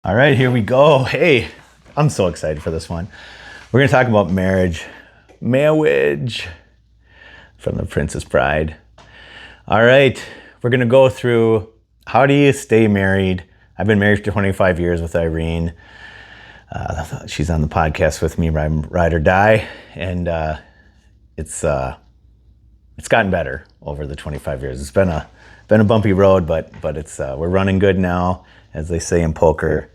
All right, here we go. Hey, I'm so excited for this one. We're going to talk about marriage from The Princess Bride. All right, we're going to go through how do you stay married. I've been married for 25 years with Irene. She's on the podcast with me, Ride or Die, and it's gotten better over the 25 years. It's been a bumpy road, but it's we're running good now, as they say in poker,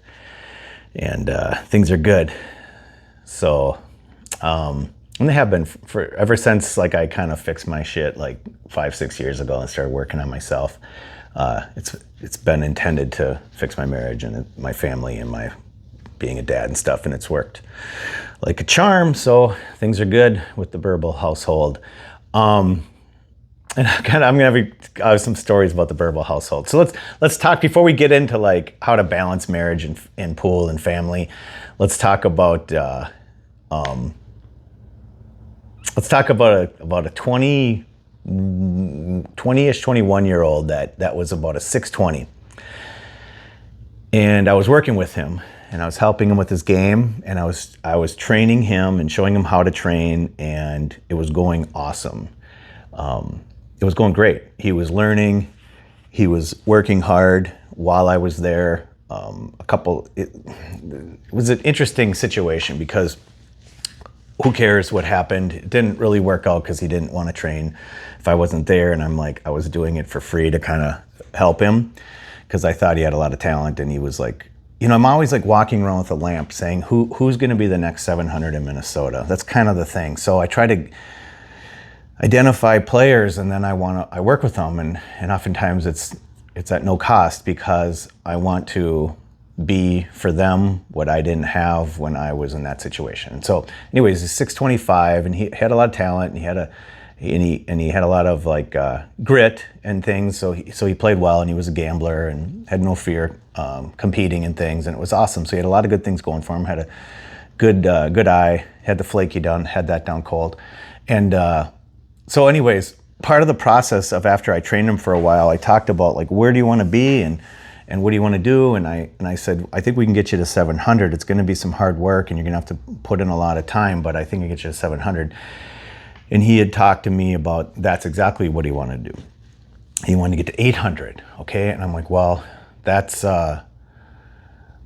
and things are good. So, and they have been for ever since like I kind of fixed my shit like 5-6 years ago and started working on myself. It's been intended to fix my marriage and my family and my being a dad and stuff, and it's worked like a charm. So things are good with the Burble household. And I'm gonna have some stories about the Burble household. So let's talk before we get into like how to balance marriage and pool and family. Let's talk about a 20-ish, 21-year-old that was about a 620. And I was working with him and I was helping him with his game, and I was training him and showing him how to train, and it was going awesome. It was going great. He was learning. He was working hard while I was there. It was an interesting situation because who cares what happened? It didn't really work out because he didn't want to train if I wasn't there, and I was doing it for free to kind of help him because I thought he had a lot of talent, and he was like, I'm always like walking around with a lamp saying, who's going to be the next 700 in Minnesota? That's kind of the thing. So I try to identify players, and then I work with them, and oftentimes it's at no cost because I want to be for them what I didn't have when I was in that situation. So anyways, he's 625 and he had a lot of talent, and he had a lot of like grit and things. So he played well, and he was a gambler and had no fear competing in things, and it was awesome. So he had a lot of good things going for him. Had a good eye, had the flaky down, had that down cold, and so anyways, part of the process of after I trained him for a while, I talked about like, where do you want to be and what do you want to do? And I said, I think we can get you to 700. It's going to be some hard work and you're going to have to put in a lot of time, but I think I can get you to 700. And he had talked to me about that's exactly what he wanted to do. He wanted to get to 800. Okay. And I'm like, well, that's a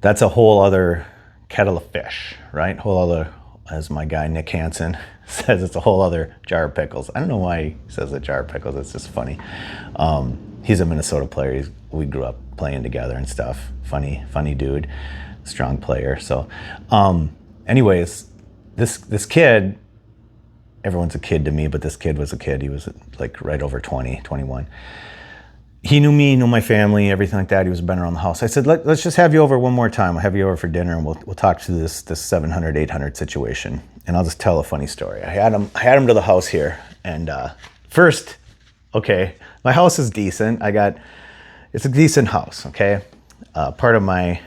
whole other kettle of fish, right? Whole other, as my guy Nick Hansen says, it's a whole other jar of pickles. I don't know why he says a jar of pickles. It's just funny. He's a Minnesota player. We grew up playing together and stuff. Funny dude, strong player. So, anyways, this kid, everyone's a kid to me, but this kid was a kid. He was like right over 20, 21. He knew me, knew my family, everything like that. He was been around the house. I said, let's just have you over one more time. I'll have you over for dinner, and we'll talk to this 700, 800 situation. And I'll just tell a funny story. I had him to the house here, and first, okay, my house is decent. It's a decent house. Okay, part of my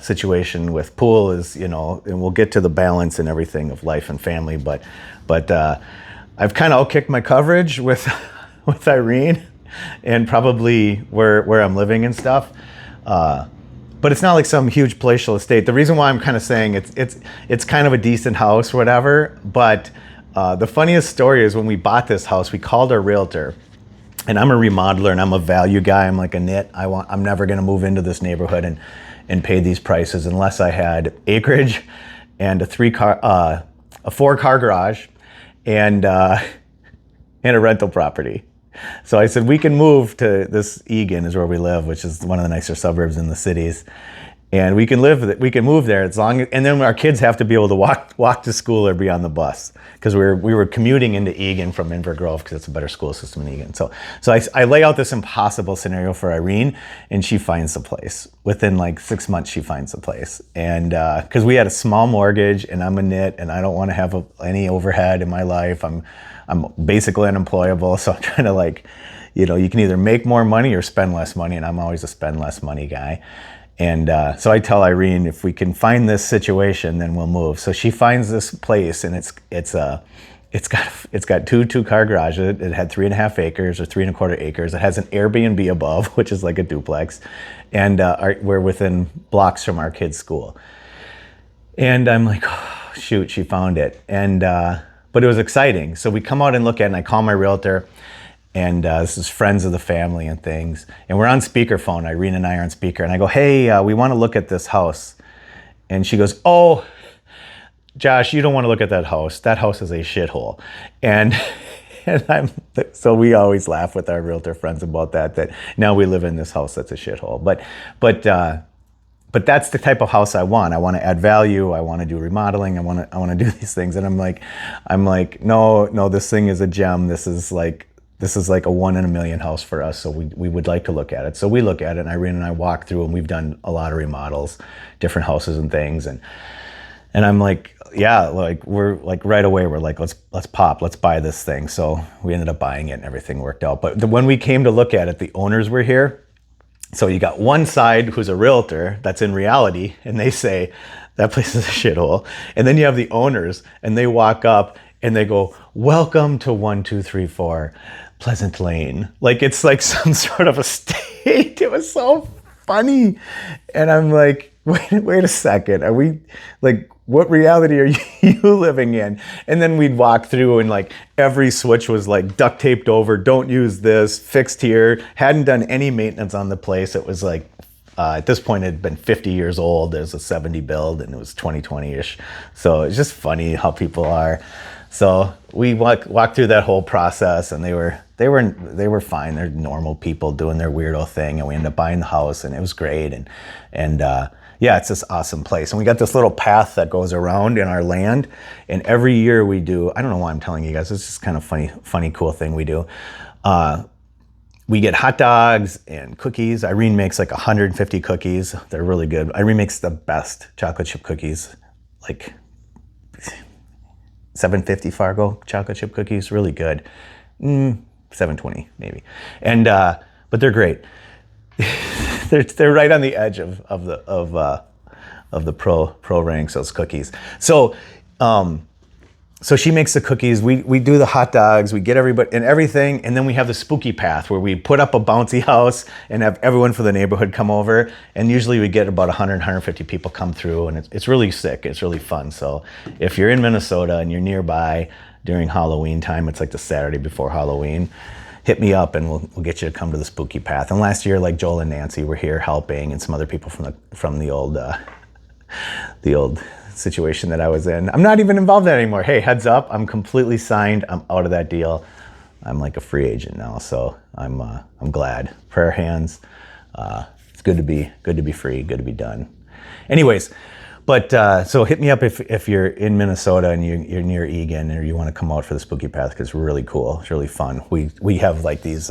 situation with pool is, and we'll get to the balance and everything of life and family, but I've kind of outkicked my coverage with Irene. And probably where I'm living and stuff, but it's not like some huge palatial estate. The reason why I'm kind of saying it's kind of a decent house, or whatever. But the funniest story is when we bought this house, we called our realtor, and I'm a remodeler and I'm a value guy. I'm like a nit. I'm never going to move into this neighborhood and pay these prices unless I had acreage and a 4-car garage and a rental property. So I said, we can move to this Eagan is where we live, which is one of the nicer suburbs in the cities. And we can move there and then our kids have to be able to walk to school or be on the bus. Because we were commuting into Eagan from Inver Grove because it's a better school system in Eagan. So I lay out this impossible scenario for Irene, and she finds the place. Within like 6 months, she finds the place. And because we had a small mortgage, and I'm a nit, and I don't want to have any overhead in my life. I'm basically unemployable, so I'm trying to you can either make more money or spend less money, and I'm always a spend less money guy. And so I tell Irene, if we can find this situation, then we'll move. So she finds this place, and it's It's got two-car garages. It had 3.5 acres or 3.25 acres. It has an Airbnb above, which is like a duplex, and we're within blocks from our kids' school. And I'm like, oh, shoot, she found it. And but it was exciting. So we come out and look at it, and I call my realtor, and this is friends of the family and things. And we're on speakerphone. Irene and I are on speaker, and I go, hey, we want to look at this house. And she goes, oh, Josh, you don't want to look at that house. That house is a shithole. And so we always laugh with our realtor friends about that now we live in this house that's a shithole. But that's the type of house I want. I want to add value. I want to do remodeling. I want to do these things. And I'm like, no, this thing is a gem. This is like a 1 in a million house for us. So we would like to look at it. So we look at it, and Irene and I walk through, and we've done a lot of remodels, different houses and things. And I'm like, yeah, like we're like right away, we're like, let's buy this thing. So we ended up buying it, and everything worked out. But when we came to look at it, the owners were here. So you got one side who's a realtor that's in reality, and they say, that place is a shithole. And then you have the owners, and they walk up and they go, welcome to 1234 Pleasant Lane. Like it's like some sort of estate. It was so funny. And I'm like, wait a second. Are we like, what reality are you living in? And then we'd walk through, and like every switch was like duct taped over, don't use this, fixed here. Hadn't done any maintenance on the place. It was like, at this point, it had been 50 years old. It was a 70 build, and it was 2020-ish. So it's just funny how people are. So we walked through that whole process, and they were fine. They're normal people doing their weirdo thing, and we ended up buying the house, and it was great. And yeah, it's this awesome place. And we got this little path that goes around in our land. And every year we do, I don't know why I'm telling you guys, it's just kind of funny, cool thing we do. We get hot dogs and cookies. Irene makes like 150 cookies. They're really good. Irene makes the best chocolate chip cookies, like 750 Fargo chocolate chip cookies, really good. 720 maybe. And but they're great. they're right on the edge of the pro ranks, those cookies. So so she makes the cookies, we do the hot dogs, we get everybody and everything, and then we have the spooky path where we put up a bouncy house and have everyone from the neighborhood come over, and usually we get about 150 people come through, and it's really sick, it's really fun. So if you're in Minnesota and you're nearby during Halloween time, it's like the Saturday before Halloween, hit me up and we'll get you to come to the spooky path. And last year, like Joel and Nancy were here helping, and some other people from the old situation that I was in. I'm not even involved in that anymore. Hey, heads up, I'm completely signed. I'm out of that deal. I'm like a free agent now, so I'm glad. Prayer hands. It's good to be free, good to be done. Anyways, but so hit me up if you're in Minnesota and you're near Egan, or you want to come out for the spooky path, because it's really cool. It's really fun. We have like these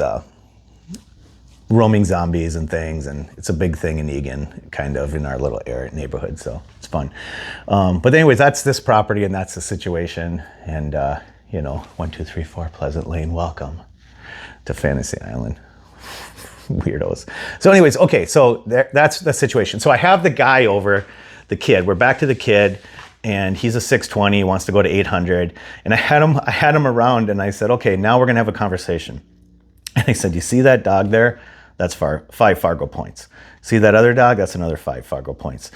roaming zombies and things, and it's a big thing in Egan, kind of in our little neighborhood, so it's fun. But anyways, that's this property, and that's the situation. And 1234 Pleasant Lane, welcome to Fantasy Island. Weirdos. So anyways, okay, so that's the situation. So I have the guy over, the kid, we're back to the kid, and he's a 620, he wants to go to 800, and I had him around, and I said, okay, now we're gonna have a conversation. And I said, you see that dog there? That's 5 Fargo points. See that other dog? That's another 5 Fargo points.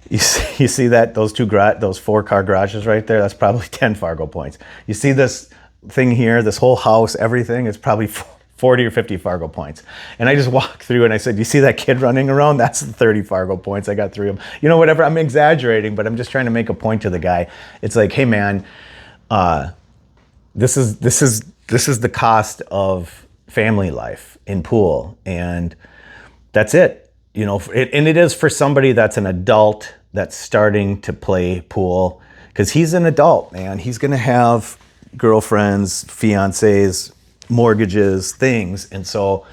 You see that those 4-car garages right there? That's probably 10 Fargo points. You see this thing here, this whole house, everything? It's probably 40 or 50 Fargo points. And I just walked through and I said, you see that kid running around? That's 30 Fargo points. I got 3 of them. Whatever. I'm exaggerating, but I'm just trying to make a point to the guy. It's like, hey man, this is the cost of family life in pool, and that's it. And it is for somebody that's an adult that's starting to play pool, because he's an adult, man. He's gonna have girlfriends, fiancés, mortgages, things. And so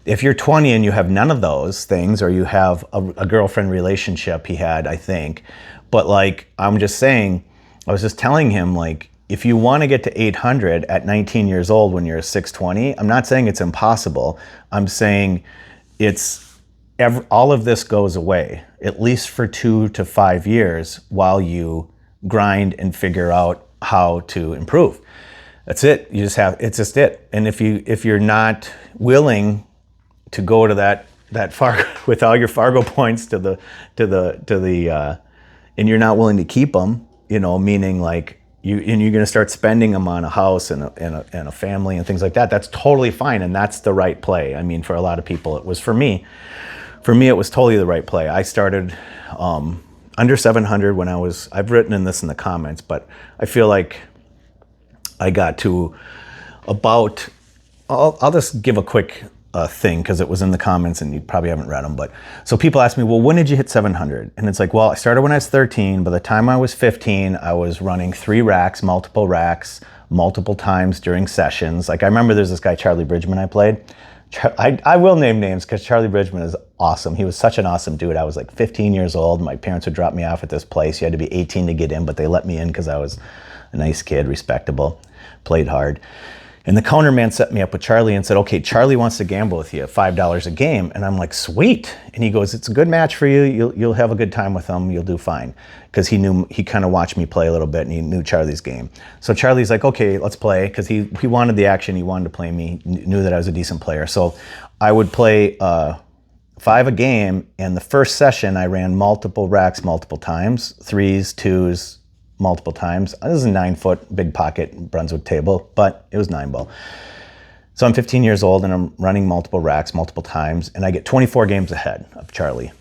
if you're 20 and you have none of those things, or you have a girlfriend relationship, he had, I think, but like, I'm just saying, I was just telling him, like, if you want to get to 800 at 19 years old when you're a 620, I'm not saying it's impossible. I'm saying all of this goes away, at least for 2 to 5 years, while you grind and figure out how to improve. That's it. You just have, it's just it. And if you're not willing to go to that Fargo with all your Fargo points to the and you're not willing to keep them, meaning like you're going to start spending them on a house and a family and things like that. That's totally fine, and that's the right play. I mean, for a lot of people, it was for me. For me, it was totally the right play. I started under 700 when I've written in this in the comments, but I feel like I got to about, I'll just give a quick thing because it was in the comments and you probably haven't read them. But so people ask me, well, when did you hit 700? And it's like, well, I started when I was 13. By the time I was 15, I was running 3 racks, multiple times during sessions. Like I remember there's this guy, Charlie Bridgman, I played. I will name names because Charlie Bridgman is awesome. He was such an awesome dude. I was like 15 years old. My parents would drop me off at this place. You had to be 18 to get in, but they let me in because I was a nice kid, respectable, played hard. And the counterman set me up with Charlie and said, okay, Charlie wants to gamble with you at $5 a game. And I'm like, sweet. And he goes, it's a good match for you. You'll have a good time with him. You'll do fine. Because he kind of watched me play a little bit and he knew Charlie's game. So Charlie's like, okay, let's play. Because he wanted the action. He wanted to play me, knew that I was a decent player. So I would play 5 a game. And the first session, I ran multiple racks multiple times, 3s, 2s, multiple times. This is a 9-foot big pocket Brunswick table, but it was 9-ball. So I'm 15 years old and I'm running multiple racks multiple times, and I get 24 games ahead of Charlie.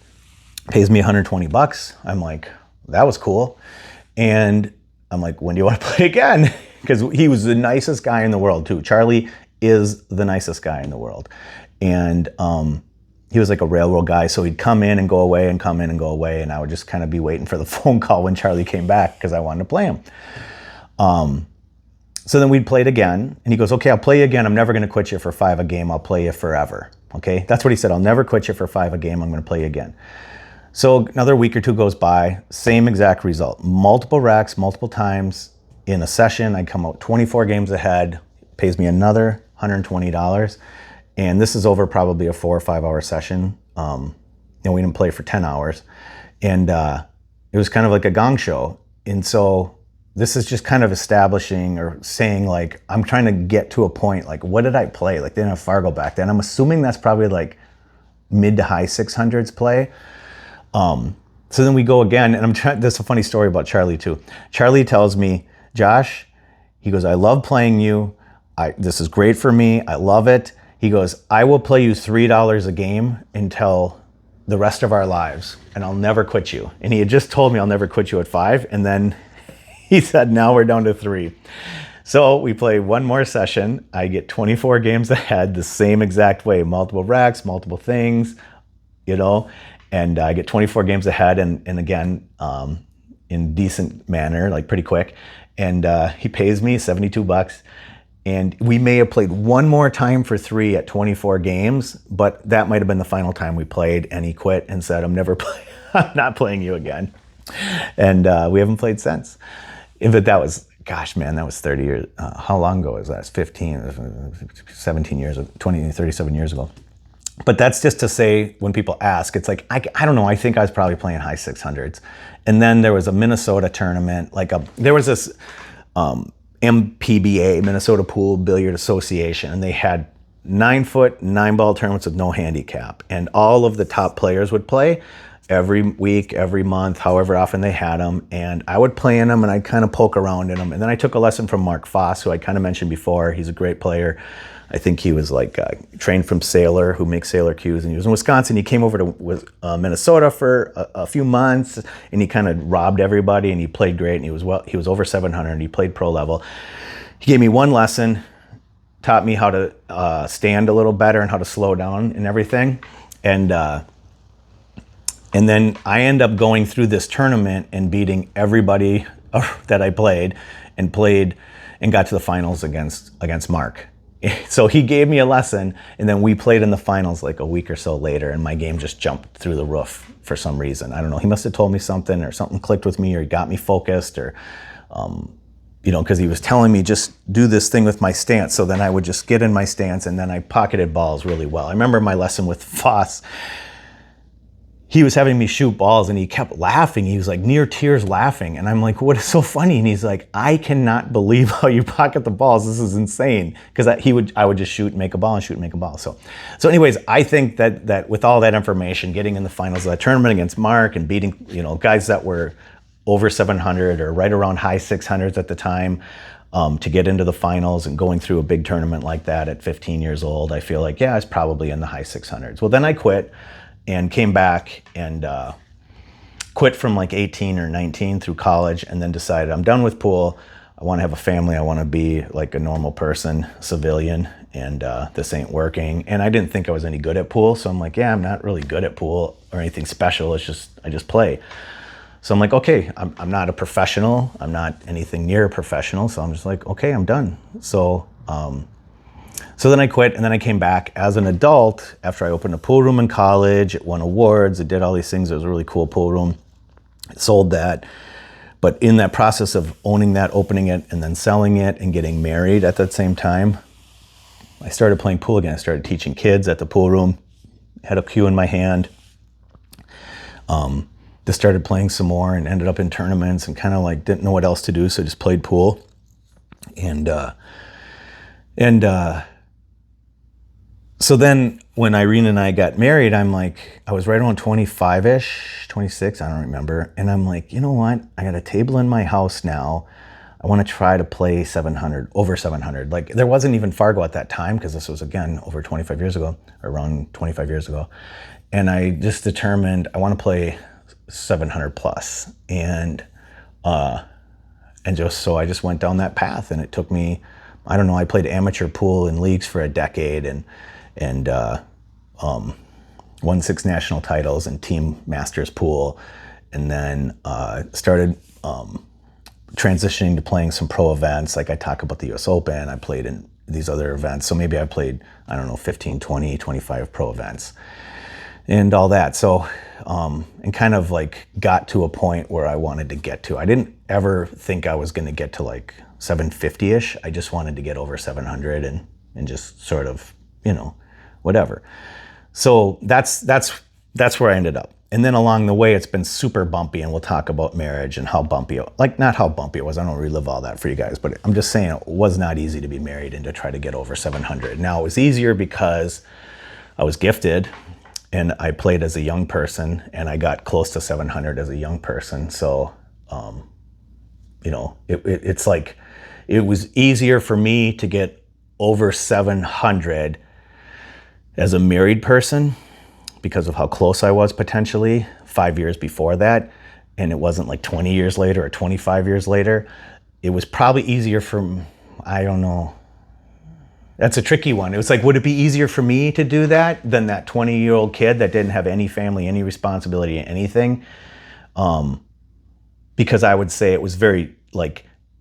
Pays me $120. I'm like, that was cool. And I'm like, when do you want to play again? Because he was the nicest guy in the world too. Charlie is the nicest guy in the world. And he was like a railroad guy, so he'd come in and go away and come in and go away, and I would just kind of be waiting for the phone call when Charlie came back because I wanted to play him. So then we'd play it again, and he goes, okay, I'll play you again. I'm never going to quit you for 5 a game. I'll play you forever. Okay, that's what he said. I'll never quit you for 5 a game. I'm going to play you again. So another week or two goes by, same exact result. Multiple racks, multiple times in a session. I'd come out 24 games ahead, pays me another $120. And this is over probably a 4 or 5 hour session. And we didn't play for 10 hours. And it was kind of like a gong show. And so this is just kind of establishing or saying like, I'm trying to get to a point, like what did I play? Like they didn't have Fargo back then. I'm assuming that's probably like mid to high 600s play. So then we go again, and I'm trying, this is a funny story about Charlie too. Charlie tells me, Josh, he goes, I love playing you. This is great for me. I love it. He goes, I will play you $3 a game until the rest of our lives, and I'll never quit you. And he had just told me I'll never quit you at 5, and then he said, now we're down to 3. So we play one more session. I get 24 games ahead, the same exact way, multiple racks, multiple things, and I get 24 games ahead, and again, in decent manner, like pretty quick. And he pays me $72. And we may have played one more time for 3 at 24 games, but that might have been the final time we played, and he quit and said, I'm not playing you again. And we haven't played since. But that was, gosh, man, that was 30 years. How long ago was that? It's 17 years, 37 years ago. But that's just to say, when people ask, it's like, I don't know, I think I was probably playing high 600s. And then there was a Minnesota tournament, there was this, MPBA, Minnesota Pool Billiard Association, and they had 9-foot, 9-ball tournaments with no handicap. And all of the top players would play every week, every month, however often they had them. And I would play in them, and I'd kind of poke around in them. And then I took a lesson from Mark Foss, who I kind of mentioned before. He's a great player. I think he was trained from Sailor, who makes Sailor cues, and he was in Wisconsin. He came over to Minnesota for a few months, and he kind of robbed everybody, and he played great, and he was over 700, and he played pro level. He gave me one lesson, taught me how to stand a little better and how to slow down and everything, and then I end up going through this tournament and beating everybody that I played and got to the finals against Mark. So he gave me a lesson, and then we played in the finals like a week or so later, and my game just jumped through the roof for some reason. I don't know. He must have told me something, or something clicked with me, or he got me focused, or, because he was telling me just do this thing with my stance. So then I would just get in my stance, and then I pocketed balls really well. I remember my lesson with Foss. he was having me shoot balls and he kept laughing. He was like near tears laughing. And I'm like, what is so funny? And he's like, I cannot believe how you pocket the balls. This is insane. Because I would just shoot and make a ball and shoot and make a ball. So anyways, I think that with all that information, getting in the finals of that tournament against Mark and beating, guys that were over 700 or right around high 600s at the time, to get into the finals and going through a big tournament like that at 15 years old, I feel like, yeah, I was probably in the high 600s. Well, then I quit and came back and quit from like 18 or 19 through college, and then decided I'm done with pool. I want to have a family. I want to be like a normal person, civilian, and this ain't working. And I didn't think I was any good at pool. So I'm like, yeah, I'm not really good at pool or anything special. I just play. So I'm like, okay, I'm not a professional. I'm not anything near a professional. So I'm just like, okay, I'm done. So then I quit, and then I came back as an adult after I opened a pool room in college. It won awards. It did all these things. It was a really cool pool room. I sold that. But in that process of owning that, opening it, and then selling it and getting married at that same time, I started playing pool again. I started teaching kids at the pool room, had a cue in my hand. Just started playing some more and ended up in tournaments and kind of like didn't know what else to do, so just played pool. So then when Irene and I got married, I was right around 25-ish, 26, I don't remember. And I'm like, you know what? I got a table in my house now. I want to try to play 700, over 700. Like, there wasn't even Fargo at that time, because this was, again, over 25 years ago, or around 25 years ago. And I just determined I want to play 700 plus. And so I just went down that path, and it took me, I don't know, I played amateur pool in leagues for a decade and won 6 national titles in team masters pool, and then started transitioning to playing some pro events. Like, I talk about the US Open, I played in these other events. So maybe I played, I don't know, 15, 20, 25 pro events and all that. So, and kind of like got to a point where I wanted to get to. I didn't ever think I was going to get to like 750-ish. I just wanted to get over 700 and just sort of, whatever. So that's where I ended up. And then along the way, it's been super bumpy, and we'll talk about marriage and how bumpy, not how bumpy it was. I don't relive all that for you guys, but I'm just saying it was not easy to be married and to try to get over 700. Now, it was easier because I was gifted and I played as a young person, and I got close to 700 as a young person. So, it's like, it was easier for me to get over 700 as a married person because of how close I was potentially 5 years before that. And it wasn't like 20 years later or 25 years later. It was probably easier I don't know. That's a tricky one. It was like, would it be easier for me to do that than that 20-year-old kid that didn't have any family, any responsibility, anything? Because I would say it was very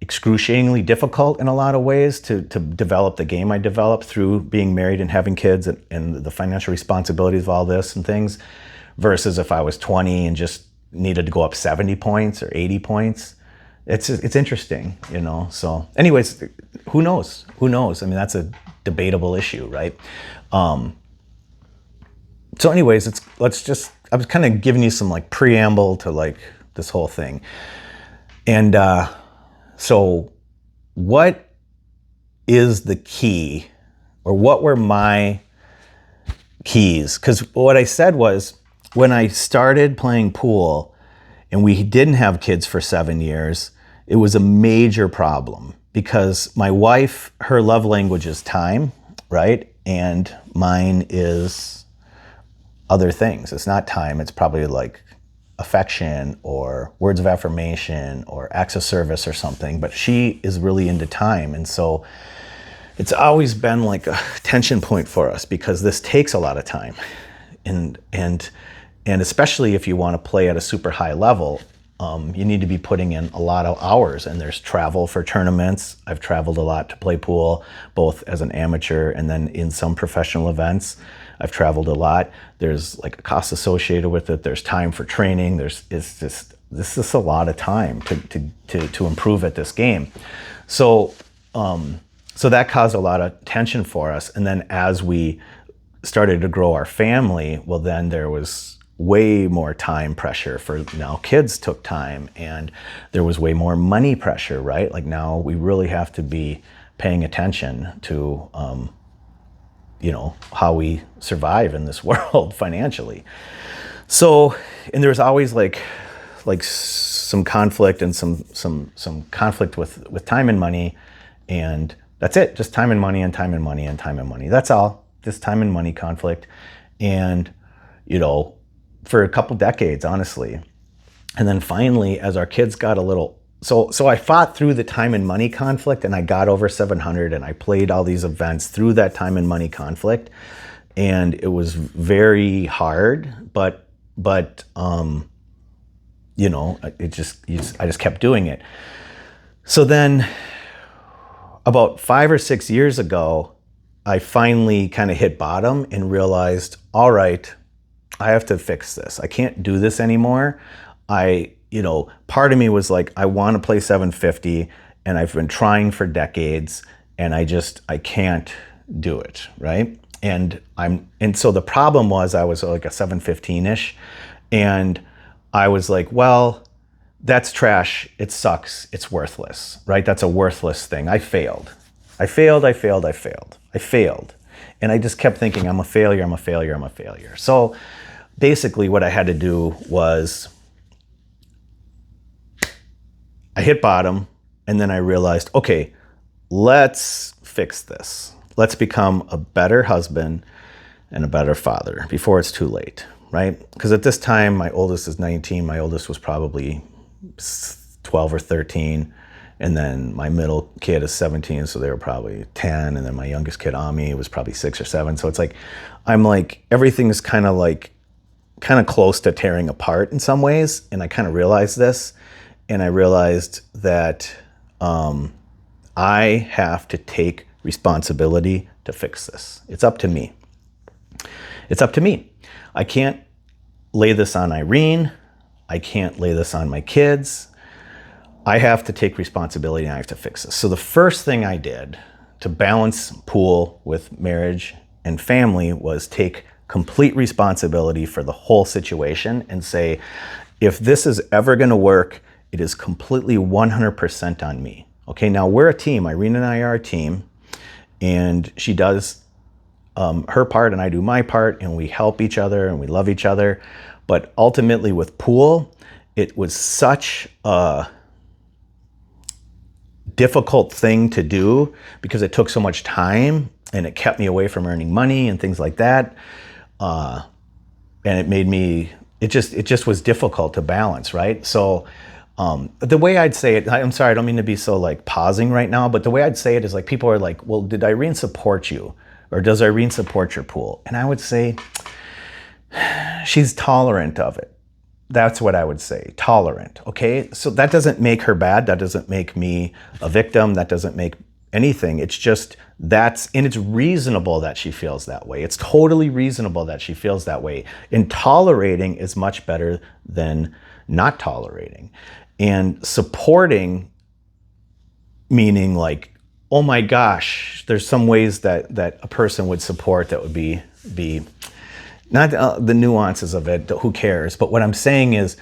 excruciatingly difficult in a lot of ways to develop the game I developed through being married and having kids and the financial responsibilities of all this and things, versus if I was 20 and just needed to go up 70 points or 80 points. It's interesting, So anyways, who knows? I mean, that's a debatable issue, right? So anyways, I was kind of giving you some preamble to this whole thing. And so what is the key, or what were my keys? Because what I said was, when I started playing pool and we didn't have kids for 7 years, it was a major problem because my wife, her love language is time, right? And mine is other things. It's not time. It's probably affection or words of affirmation or acts of service or something, but she is really into time. And so it's always been a tension point for us because this takes a lot of time. And especially if you want to play at a super high level, you need to be putting in a lot of hours, and there's travel for tournaments. I've traveled a lot to play pool, both as an amateur and then in some professional events. I've traveled a lot. There's a cost associated with it. There's time for training. This is a lot of time to improve at this game. So that caused a lot of tension for us. And then as we started to grow our family, well, then there was way more time pressure for now. Kids took time, and there was way more money pressure, right? Like now we really have to be paying attention to, how we survive in this world financially. So, and there's always like some conflict and some conflict with time and money, and that's it. Just time and money and time and money and time and money. That's all. Just time and money conflict, and for a couple decades, honestly. And then finally, as our kids got a little, so I fought through the time and money conflict, and I got over 700, and I played all these events through that time and money conflict, and it was very hard, but I just kept doing it. So then about 5 or 6 years ago, I finally kind of hit bottom and realized, all right, I have to fix this. I can't do this anymore. Part of me was like, I want to play 750, and I've been trying for decades, and I can't do it, right? And so the problem was I was like a 715-ish, and I was like, well, that's trash. It sucks. It's worthless, right? That's a worthless thing. I failed. And I just kept thinking, I'm a failure. So basically what I had to do was I hit bottom, and then I realized, okay, let's fix this. Let's become a better husband and a better father before it's too late, right? Because at this time, my oldest is 19. My oldest was probably 12 or 13. And then my middle kid is 17, so they were probably 10. And then my youngest kid, Ami, was probably 6 or 7. So it's like, everything's kind of close to tearing apart in some ways. And I kind of realized this. And I realized that I have to take responsibility to fix this. It's up to me. I can't lay this on Irene. I can't lay this on my kids. I have to take responsibility, and I have to fix this. So the first thing I did to balance pool with marriage and family was take complete responsibility for the whole situation and say, if this is ever going to work, it is completely 100% on me. Okay, now we're a team. Irene and I are a team, and she does her part and I do my part, and we help each other and we love each other. But ultimately with pool, it was such a difficult thing to do because it took so much time and it kept me away from earning money and things like that. And it just was difficult to balance, right? So the way I'd say it, I'm sorry, I don't mean to be so like pausing right now, but the way I'd say it is like, people are like, well, did Irene support you? Or does Irene support your pool? And I would say she's tolerant of it. That's what I would say, tolerant, okay? So that doesn't make her bad. That doesn't make me a victim. That doesn't make anything. It's just and it's reasonable that she feels that way. It's totally reasonable that she feels that way. And tolerating is much better than not tolerating. And supporting, meaning like, oh my gosh, there's some ways that a person would support that would be not the nuances of it, who cares? But what I'm saying is,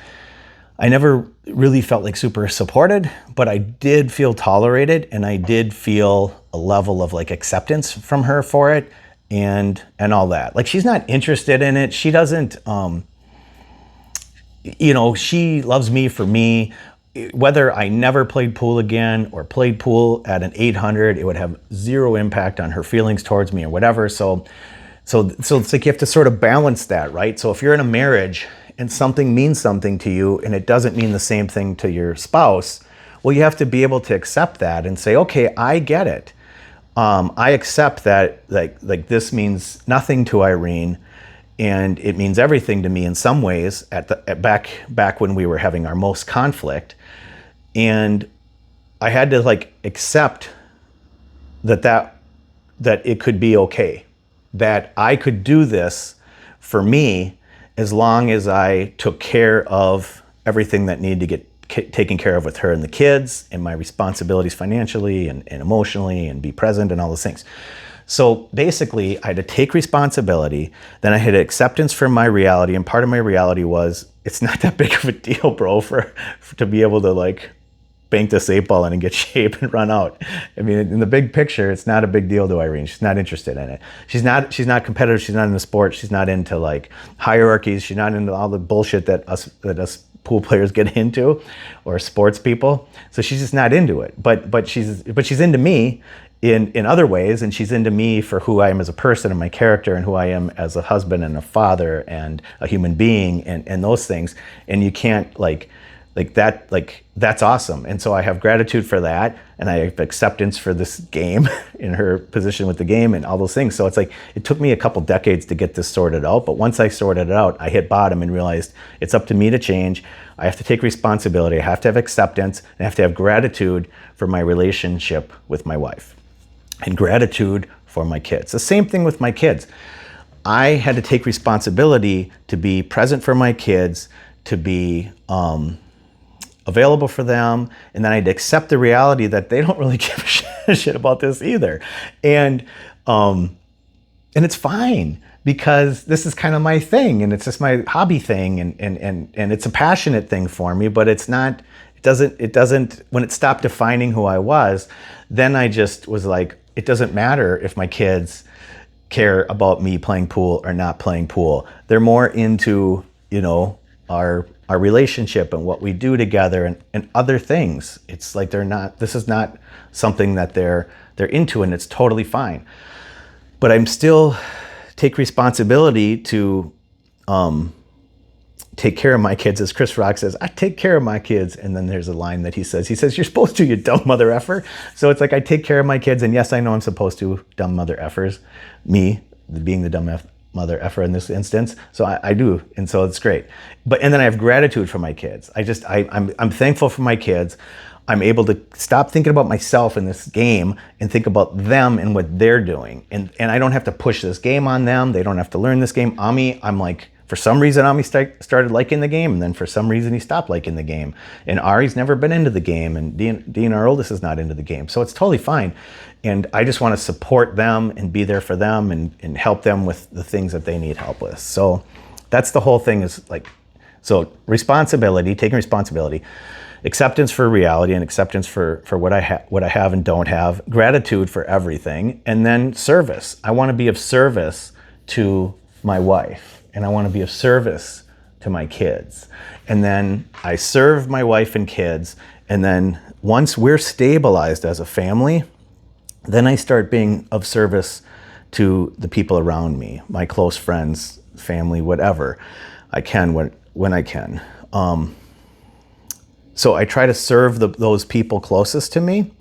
I never really felt like super supported, but I did feel tolerated, and I did feel a level of like acceptance from her for it, and all that. Like, she's not interested in it. She doesn't, she loves me for me. Whether I never played pool again or played pool at an 800, it would have zero impact on her feelings towards me or whatever. So it's like you have to sort of balance that, right? So if you're in a marriage and something means something to you and it doesn't mean the same thing to your spouse, well, you have to be able to accept that and say, okay, I get it. I accept that like this means nothing to Irene, and it means everything to me in some ways back when we were having our most conflict. And I had to like accept that it could be okay, that I could do this for me as long as I took care of everything that needed to get taken care of with her and the kids, and my responsibilities financially and emotionally, and be present and all those things. So basically, I had to take responsibility. Then I had acceptance for my reality, and part of my reality was it's not that big of a deal, bro, for to be able to like bank this 8-ball in and get shape and run out. I mean, in the big picture, it's not a big deal to Irene. She's not interested in it. She's not competitive. She's not into sports. She's not into like hierarchies. She's not into all the bullshit that us pool players get into, or sports people. So she's just not into it. But she's into me in other ways, and she's into me for who I am as a person and my character, and who I am as a husband and a father and a human being, and those things. And you can't that's awesome. And so I have gratitude for that, and I have acceptance for this game in her position with the game and all those things. So it's like, it took me a couple decades to get this sorted out, but once I sorted it out, I hit bottom and realized it's up to me to change. I have to take responsibility. I have to have acceptance, and I have to have gratitude for my relationship with my wife, and gratitude for my kids. The same thing with my kids. I had to take responsibility to be present for my kids, to be available for them, and then I'd accept the reality that they don't really give a shit about this either, and it's fine, because this is kind of my thing, and it's just my hobby thing, and it's a passionate thing for me, but it's not. It doesn't. When it stopped defining who I was, then I just was like, it doesn't matter if my kids care about me playing pool or not playing pool. They're more into our relationship and what we do together, and other things. It's like this is not something that they're into, and it's totally fine. But I'm still take responsibility to take care of my kids. As Chris Rock says, I take care of my kids. And then there's a line that he says, you're supposed to, you dumb mother effer. So it's like, I take care of my kids, and yes, I know I'm supposed to, dumb mother effers, me being the dumb mother effer in this instance. So I do, and so it's great. And then I have gratitude for my kids. I'm thankful for my kids. I'm able to stop thinking about myself in this game and think about them and what they're doing. And I don't have to push this game on them. They don't have to learn this game. I'm like, for some reason, Ami started liking the game, and then for some reason he stopped liking the game. And Ari's never been into the game, and Dean, our oldest, is not into the game. So it's totally fine. And I just want to support them and be there for them, and help them with the things that they need help with. So that's the whole thing, is like, so responsibility, taking responsibility, acceptance for reality, and acceptance for what I have and don't have, gratitude for everything, and then service. I want to be of service to my wife, and I want to be of service to my kids. And then I serve my wife and kids, and then once we're stabilized as a family, then I start being of service to the people around me, my close friends, family, whatever I can when I can. So I try to serve those people closest to me.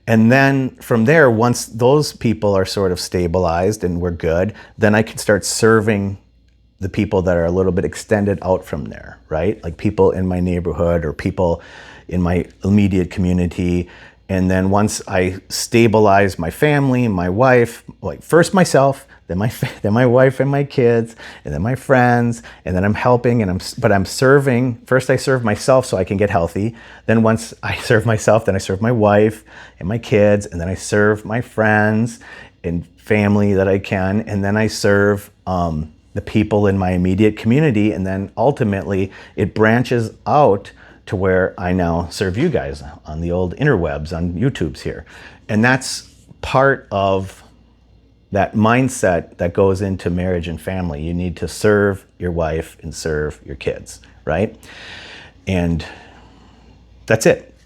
And then from there, once those people are sort of stabilized and we're good, then I can start serving the people that are a little bit extended out from there, right? Like people in my neighborhood or people in my immediate community. And then once I stabilize my family, my wife, like first myself, then my wife and my kids, and then my friends, and then I'm helping, but I'm serving. First I serve myself so I can get healthy. Then once I serve myself, then I serve my wife and my kids, and then I serve my friends and family that I can, and then I serve the people in my immediate community, and then ultimately it branches out to where I now serve you guys on the old interwebs, on YouTube's here. And that's part of that mindset that goes into marriage and family. You need to serve your wife and serve your kids, right? And that's it.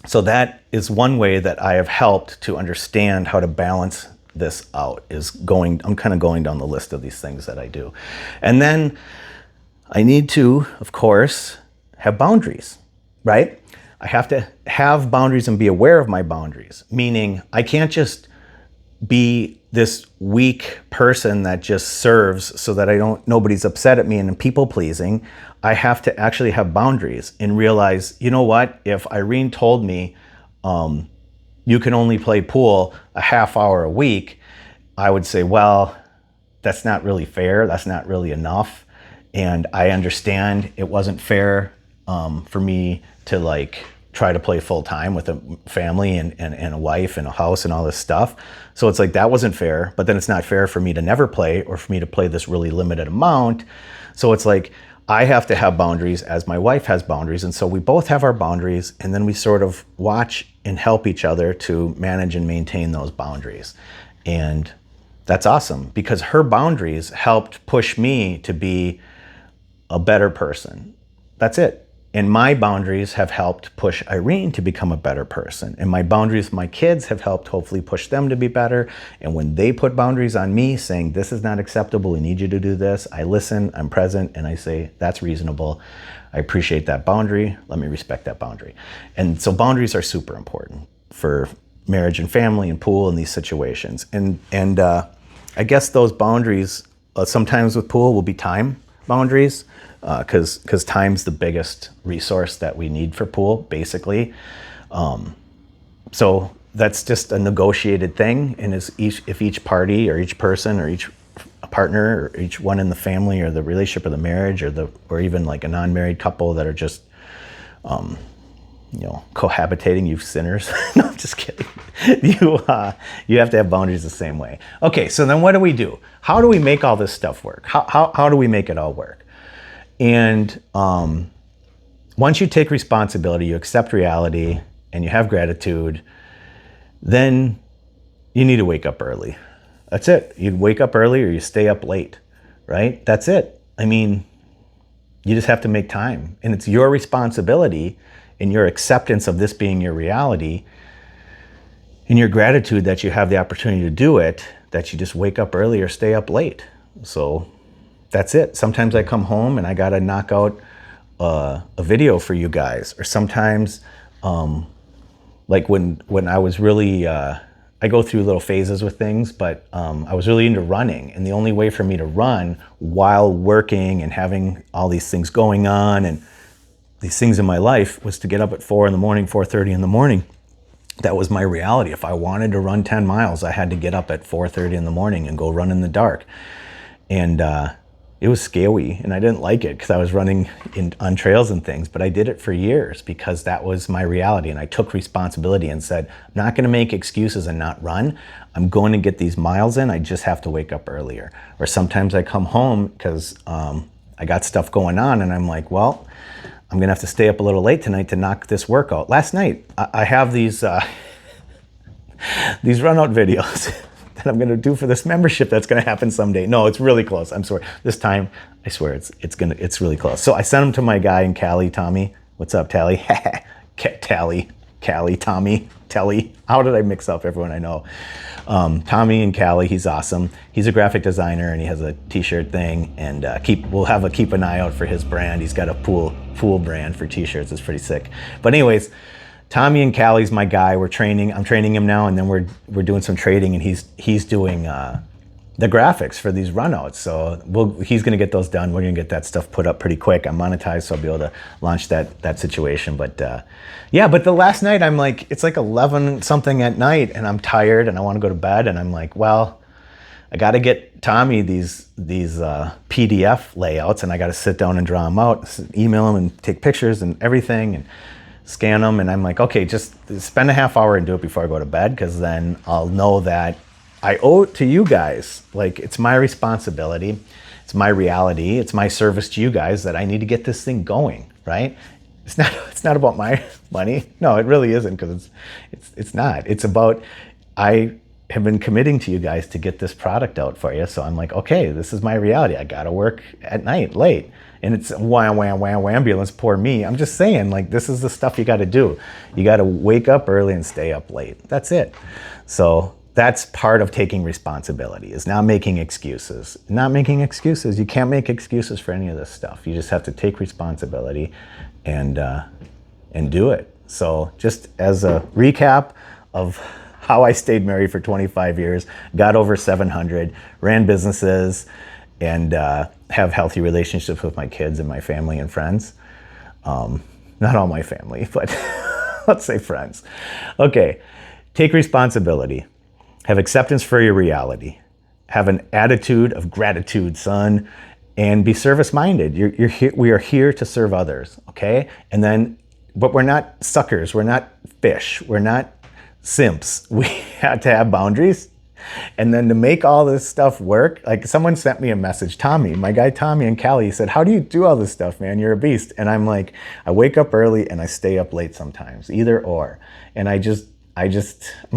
So that is one way that I have helped to understand how to balance this out, I'm kind of going down the list of these things that I do. And then I need to, of course, have boundaries, right? I have to have boundaries and be aware of my boundaries, meaning I can't just be this weak person that just serves so that nobody's upset at me and people pleasing. I have to actually have boundaries and realize, you know what, if Irene told me you can only play pool a half hour a week, I would say, well, that's not really fair. That's not really enough. And I understand it wasn't fair for me to try to play full time with a family and a wife and a house and all this stuff. So it's like, that wasn't fair, but then it's not fair for me to never play or for me to play this really limited amount. So it's like, I have to have boundaries as my wife has boundaries. And so we both have our boundaries, and then we sort of watch and help each other to manage and maintain those boundaries. And that's awesome, because her boundaries helped push me to be a better person. That's it. And my boundaries have helped push Irene to become a better person. And my boundaries with my kids have helped hopefully push them to be better. And when they put boundaries on me saying, this is not acceptable, we need you to do this, I listen, I'm present, and I say, that's reasonable. I appreciate that boundary. Let me respect that boundary. And so boundaries are super important for marriage and family and pool and these situations. And I guess those boundaries sometimes with pool will be time boundaries, because time's the biggest resource that we need for pool, basically. So that's just a negotiated thing, and if each party or each person or each partner or each one in the family or the relationship or the marriage or even like a non-married couple that are just cohabitating, you sinners. No, I'm just kidding. You have to have boundaries the same way. Okay, so then what do? How do we make all this stuff work? How do we make it all work? And once you take responsibility, you accept reality, and you have gratitude, then you need to wake up early. That's it. You wake up early or you stay up late, right? That's it. I mean, you just have to make time. And it's your responsibility and your acceptance of this being your reality and your gratitude that you have the opportunity to do it, that you just wake up early or stay up late. So that's it. Sometimes I come home and I got to knock out a video for you guys. Or sometimes, like when I was really, I go through little phases with things, but I was really into running. And the only way for me to run while working and having all these things going on and these things in my life was to get up at 4 in the morning, 4:30 in the morning. That was my reality. If I wanted to run 10 miles, I had to get up at 4:30 in the morning and go run in the dark. And it was scary, and I didn't like it because I was running on trails and things, but I did it for years because that was my reality. And I took responsibility and said, I'm not going to make excuses and not run. I'm going to get these miles in. I just have to wake up earlier. Or sometimes I come home because I got stuff going on and I'm like, well, I'm going to have to stay up a little late tonight to knock this workout. Last night, I have these run out videos that I'm going to do for this membership that's going to happen someday. No, it's really close. I'm sorry. This time, I swear it's really close. So I sent them to my guy in Cali, Tommy. What's up, Tally? Cali, Tommy, Telly. How did I mix up everyone I know? Tommy in Cali, he's awesome. He's a graphic designer and he has a t-shirt thing, and we'll keep an eye out for his brand. He's got a pool brand for t-shirts. It's pretty sick. But anyways, Tommy in Cali's my guy. I'm training him now, and then we're doing some trading, and he's doing the graphics for these runouts. So he's going to get those done. We're going to get that stuff put up pretty quick. I'm monetized, so I'll be able to launch that situation. But but the last night I'm like, it's like 11 something at night, and I'm tired and I want to go to bed, and I'm like, well, I got to get Tommy these PDF layouts, and I got to sit down and draw them out, email them, and take pictures and everything, and scan them. And I'm like, okay, just spend a half hour and do it before I go to bed, because then I'll know that I owe it to you guys. Like, it's my responsibility, it's my reality, it's my service to you guys that I need to get this thing going, right? It's not about my money. No, it really isn't, because it's not. It's about, I have been committing to you guys to get this product out for you. So I'm like, okay, this is my reality. I gotta work at night late. And it's wham, ambulance, poor me. I'm just saying, like, this is the stuff you gotta do. You gotta wake up early and stay up late. That's it. So that's part of taking responsibility, is not making excuses. Not making excuses. You can't make excuses for any of this stuff. You just have to take responsibility and do it. So just as a recap of how I stayed married for 25 years, got over 700, ran businesses, and have healthy relationships with my kids and my family and friends. Not all my family, but let's say friends. Okay, take responsibility. Have acceptance for your reality. Have an attitude of gratitude, son, and be service-minded. We are here to serve others, okay? And then but we're not suckers. We're not fish. We're not simps. We had to have boundaries. And then to make all this stuff work, like someone sent me a message, Tommy, my guy Tommy in Cali, he said, how do you do all this stuff, man? You're a beast. And I'm like, I wake up early and I stay up late sometimes, either or. And I'm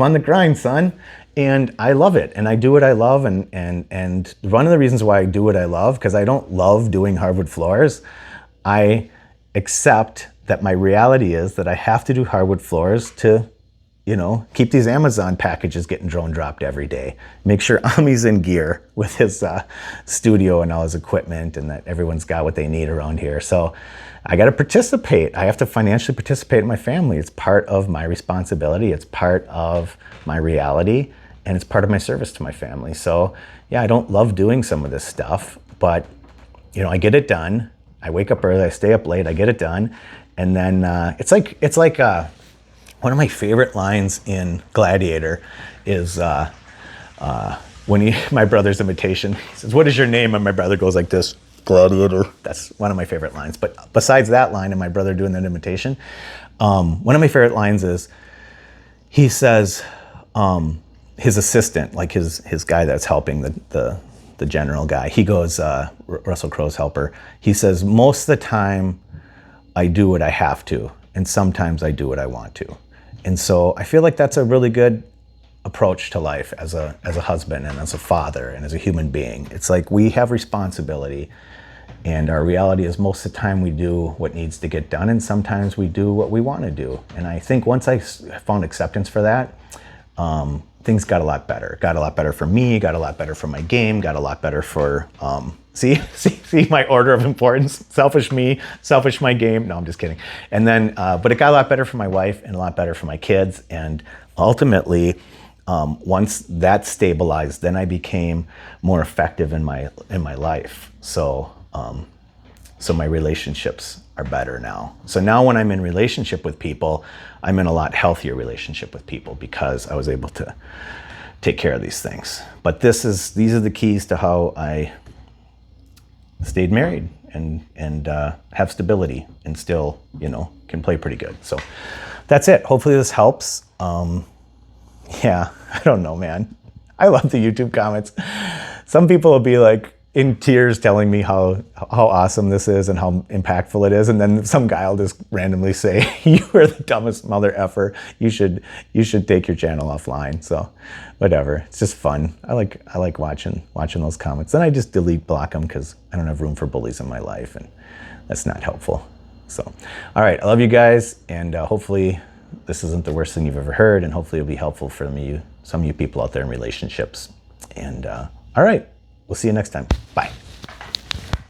on the grind, son. And I love it. And I do what I love. And one of the reasons why I do what I love, because I don't love doing hardwood floors, I accept that my reality is that I have to do hardwood floors to, keep these Amazon packages getting drone dropped every day. Make sure Ami's in gear with his studio and all his equipment, and that everyone's got what they need around here. So I got to participate. I have to financially participate in my family. It's part of my responsibility. It's part of my reality, and it's part of my service to my family. So yeah, I don't love doing some of this stuff, but I get it done. I wake up early, I stay up late, I get it done. And then it's like one of my favorite lines in Gladiator is when my brother's imitation, he says, what is your name? And my brother goes like this, Gladiator. That's one of my favorite lines. But besides that line and my brother doing that imitation, one of my favorite lines is, he says, his assistant, like his guy that's helping the general guy, he goes, Russell Crowe's helper, he says, most of the time I do what I have to, and sometimes I do what I want to. And so I feel like that's a really good approach to life as a husband and as a father and as a human being. It's like we have responsibility, and our reality is most of the time we do what needs to get done, and sometimes we do what we want to do. And I think once I found acceptance for that, things got a lot better. Got a lot better for me, got a lot better for my game, got a lot better for, see my order of importance? Selfish me, selfish my game. No, I'm just kidding. And then, but it got a lot better for my wife and a lot better for my kids. And ultimately, once that stabilized, then I became more effective in my life. So my relationships are better now. So now when I'm in relationship with people, I'm in a lot healthier relationship with people because I was able to take care of these things. But these are the keys to how I stayed married and have stability and still, can play pretty good. So that's it. Hopefully this helps. Yeah, I don't know, man. I love the YouTube comments. Some people will be like in tears telling me how awesome this is and how impactful it is. And then some guy will just randomly say, you are the dumbest mother effer. You should take your channel offline. So whatever, it's just fun. I like watching those comments. Then I just block them because I don't have room for bullies in my life, and that's not helpful. So, all right, I love you guys. And hopefully this isn't the worst thing you've ever heard. And hopefully it'll be helpful for some of you people out there in relationships. And all right. We'll see you next time. Bye.